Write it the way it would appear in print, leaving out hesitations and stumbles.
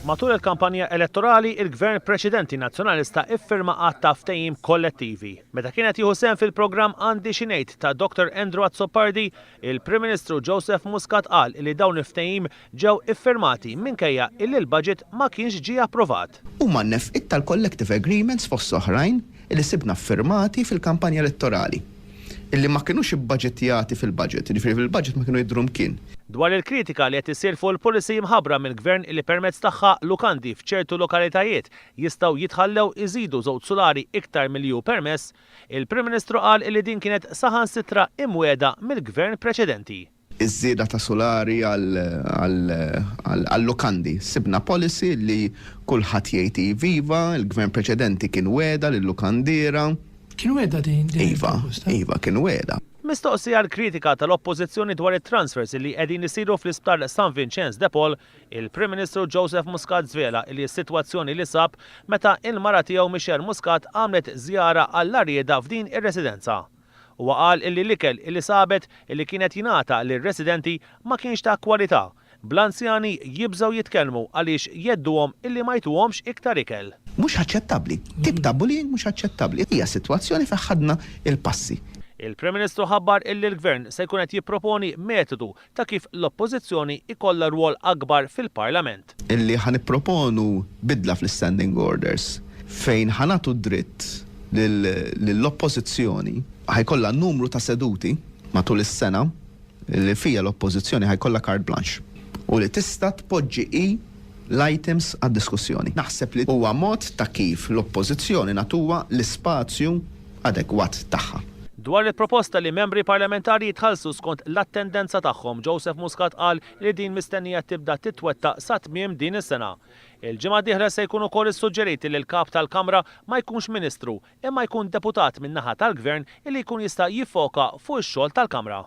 Matul il-kampanja elettorali, il-Gvern Preċedenti Nazzjonalista iffirma għatt ta' ftehim kollettivi. Meta kienet jieħu sehem fil-programm Għandi xi ngħid ta' Dr. Andrew Azzopardi, il-Prim Ministru Joseph Muscat qal li dawn il-ftehim ġew iffirmati minkejja illi l-budget ma kienx ġie approvat. Huma nnefqiet tal-collective agreements fost oħrajn li sibna ffirmati fil-kampanja elettorali illi ma kienux ibbaġettjati fil-budget, fil-budget ma kienu jidhru mkien. Dwar il-kritika li qed issir fuq il-policy mħabbra mill-Gvern li permezz tagħha lukandi f'ċertu lokalitajiet jistgħu jitħallew iżidu żewġ sulari iktar milju permess, il-Prim Ministru qal li din kienet saħansitra imwiegħda mill-Gvern preċedenti. Iż-żieda ta' solari għall-lukandi. Sibna policy li kulħadd jgħid viva, il-Gvern preċedenti kien wiegħda lill-lukandira. Kienu għedha din Iva, kienu għedha. Mistoqsija l-kritika tal-oppożizzjoni dwar it-transfers li qegħdin isiru fl-isptar San Vincenz de Paul, il-Prim Ministru Joseph Muscat żvela li s-sitwazzjoni li sab meta il-mara tiegħu Michelle Muscat għamlet żjara għall-arjieda f'din ir-residenza. Huwa qal illi l-ikel illi sabet illi kienet jingħata lir-residenti ma kienx ta' kwalità. Bl-anzjani jibżgħu jitkellmu għaliex jedduhom illi ma jtuhomx iktar ikel. Mhux aċċettabbli. Tip ta' bullying mhux aċċettabbli. Hija sitwazzjoni fejn ħadna il-passi. Il-Prim Ministru ħabbar illi l-Gvern se jkun qed jipproponi metodu ta' kif l-Oppożizzjoni ikollha rwol akbar fil-Parlament. Illi ħanipproponu bidla fl-standing orders fejn ħanatu dritt lill-Oppożizzjoni ħajkollha numru ta' seduti matul is-sena li fija l-Oppożizzjoni ħajkollha carte blanche u li tista' tpoġġi l-items għad-diskussjoni. Naħseb li huwa mod ta' kif l-Oppożizzjoni natuwa l-ispazju adegwat tagħha. Dwar il-proposta li membri parlamentari jitħallsu skont l-attendenza tagħhom, Joseph Muscat qal li din mistennija tibda titwettaq sa tmiem din is-sena. Il-ġimgħa d-dieħla se jkun ukoll issuġġeriti li l-kap tal-Kamra ma jkunx Ministru imma jkun deputat min-naħa tal-Gvern illi jkun jista' jiffoka fuq ix-xogħol tal-Kamra.